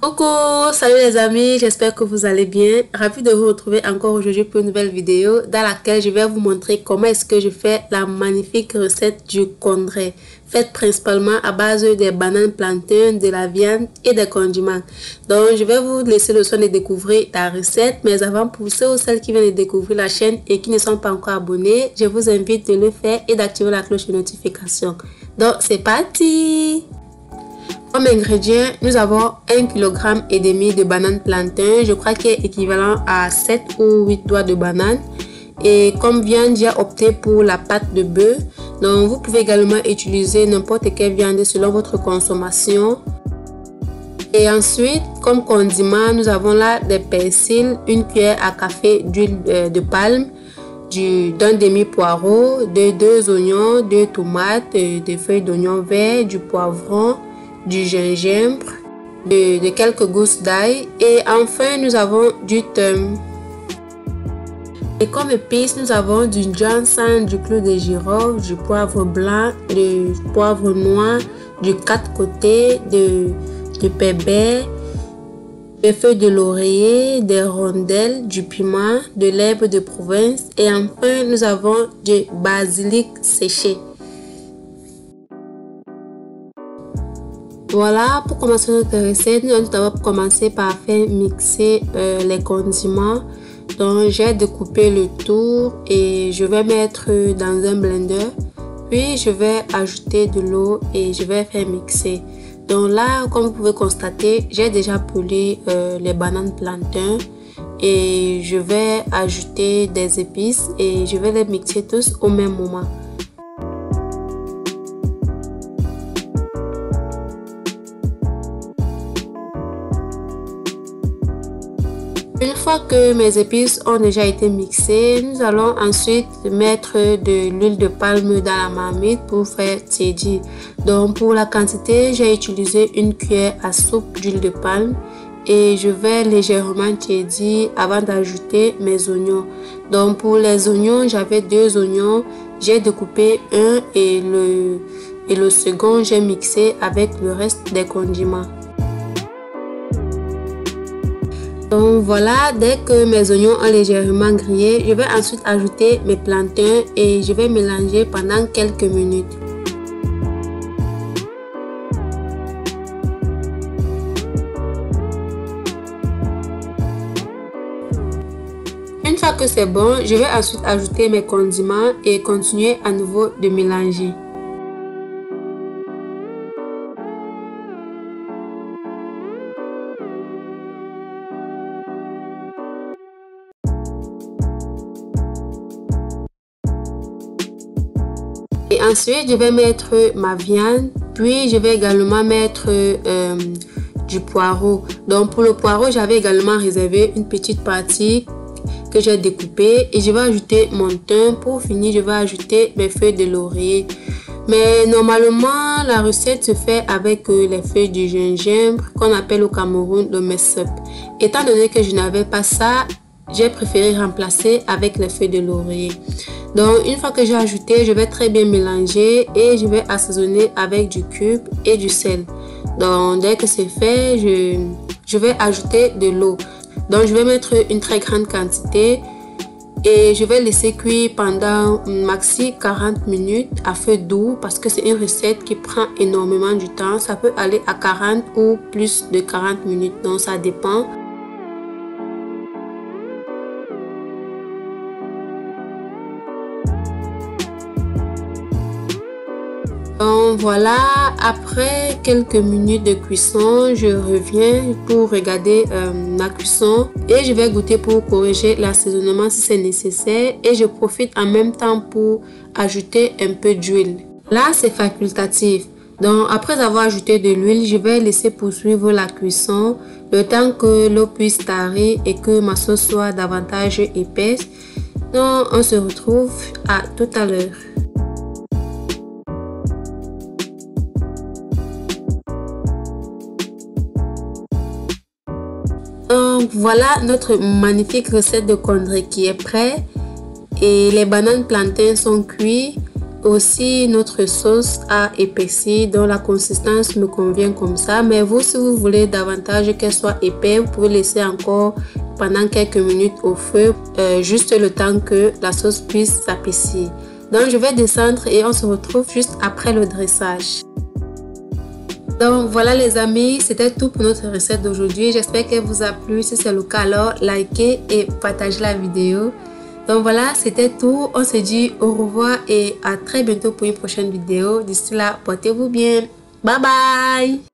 Coucou, salut les amis, j'espère que vous allez bien. Ravi de vous retrouver encore aujourd'hui pour une nouvelle vidéo dans laquelle je vais vous montrer comment est-ce que je fais la magnifique recette du condré, faite principalement à base des bananes plantains, de la viande et des condiments. Donc je vais vous laisser le soin de découvrir la recette, mais avant, pour ceux ou celles qui viennent de découvrir la chaîne et qui ne sont pas encore abonnés, je vous invite de le faire et d'activer la cloche de notification. Donc c'est parti! Comme ingrédients, nous avons 1,5 kg de bananes plantains, je crois qu'il est équivalent à 7 ou 8 doigts de banane. Et comme viande, j'ai opté pour la pâte de bœuf. Donc vous pouvez également utiliser n'importe quelle viande selon votre consommation. Et ensuite, comme condiment, nous avons là des persils, une cuillère à café d'huile de palme, d'un demi-poireau, de 2 oignons, 2 tomates, des feuilles d'oignon vert, du poivron, du gingembre, de quelques gousses d'ail et enfin nous avons du thym. Et comme épices, nous avons du ginseng, du clou de girofle, du poivre blanc, du poivre noir, du 4 côtés, de pépère, des feuilles de laurier, des rondelles, du piment, de l'herbe de Provence et enfin nous avons du basilic séché. Voilà, pour commencer notre recette, nous allons d'abord commencer par faire mixer les condiments. Donc j'ai découpé le tout et je vais mettre dans un blender. Puis je vais ajouter de l'eau et je vais faire mixer. Donc là, comme vous pouvez constater, j'ai déjà pelé les bananes plantains. Et je vais ajouter des épices et je vais les mixer tous au même moment. Une fois que mes épices ont déjà été mixées, nous allons ensuite mettre de l'huile de palme dans la marmite pour faire tiédir. Donc pour la quantité, j'ai utilisé une cuillère à soupe d'huile de palme et je vais légèrement tiédir avant d'ajouter mes oignons. Donc pour les oignons, j'avais 2 oignons, j'ai découpé un et le second j'ai mixé avec le reste des condiments. Donc voilà, dès que mes oignons ont légèrement grillé, je vais ensuite ajouter mes plantains et je vais mélanger pendant quelques minutes. Une fois que c'est bon, je vais ensuite ajouter mes condiments et continuer à nouveau de mélanger. Et ensuite, je vais mettre ma viande, puis je vais également mettre du poireau. Donc pour le poireau, j'avais également réservé une petite partie que j'ai découpée et je vais ajouter mon thym. Pour finir, je vais ajouter mes feuilles de laurier. Mais normalement, la recette se fait avec les feuilles de gingembre qu'on appelle au Cameroun le messep. Étant donné que je n'avais pas ça, j'ai préféré remplacer avec les feuilles de laurier. Donc une fois que j'ai ajouté, je vais très bien mélanger et je vais assaisonner avec du cube et du sel. Donc dès que c'est fait, je vais ajouter de l'eau. Donc je vais mettre une très grande quantité et je vais laisser cuire pendant maxi 40 minutes à feu doux parce que c'est une recette qui prend énormément du temps. Ça peut aller à 40 ou plus de 40 minutes, donc ça dépend. Donc voilà, après quelques minutes de cuisson, je reviens pour regarder la cuisson et je vais goûter pour corriger l'assaisonnement si c'est nécessaire et je profite en même temps pour ajouter un peu d'huile. Là, c'est facultatif. Donc après avoir ajouté de l'huile, je vais laisser poursuivre la cuisson le temps que l'eau puisse tarir et que ma sauce soit davantage épaisse. Donc on se retrouve à tout à l'heure. Donc voilà notre magnifique recette de condré qui est prêt et les bananes plantains sont cuits. Aussi, notre sauce a épaissi, donc la consistance me convient comme ça. Mais vous, si vous voulez davantage qu'elle soit épaisse, vous pouvez laisser encore pendant quelques minutes au feu, juste le temps que la sauce puisse s'épaissir. Donc, je vais descendre et on se retrouve juste après le dressage. Donc voilà les amis, c'était tout pour notre recette d'aujourd'hui. J'espère qu'elle vous a plu. Si c'est le cas, alors likez et partagez la vidéo. Donc voilà, c'était tout. On se dit au revoir et à très bientôt pour une prochaine vidéo. D'ici là, portez-vous bien. Bye bye.